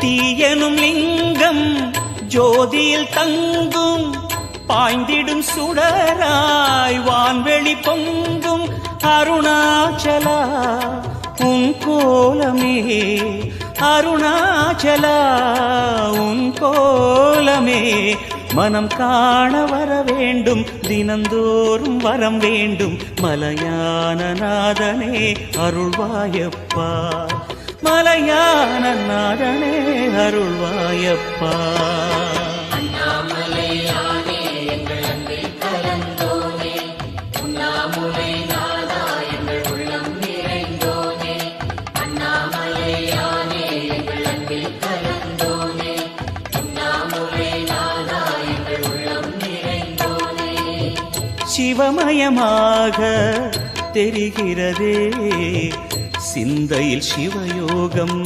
தீயனும் லிங்கம் ஜோதியில் தங்கும் பாய்ந்திடும் சுடராய் வான்வெளி பொங்கும் அருணாச்சலா உன் கோலமே அருணாச்சலா உன் கோலமே மனம் காண வர வேண்டும் தினந்தோறும் வரம் வேண்டும் மலையான நாதனே அருள்வாயப்பா மலையான நாதனே அருள்வாயப்பா சிவமயமாக தெரிகிறதே சிந்தையில் சிவயோகம்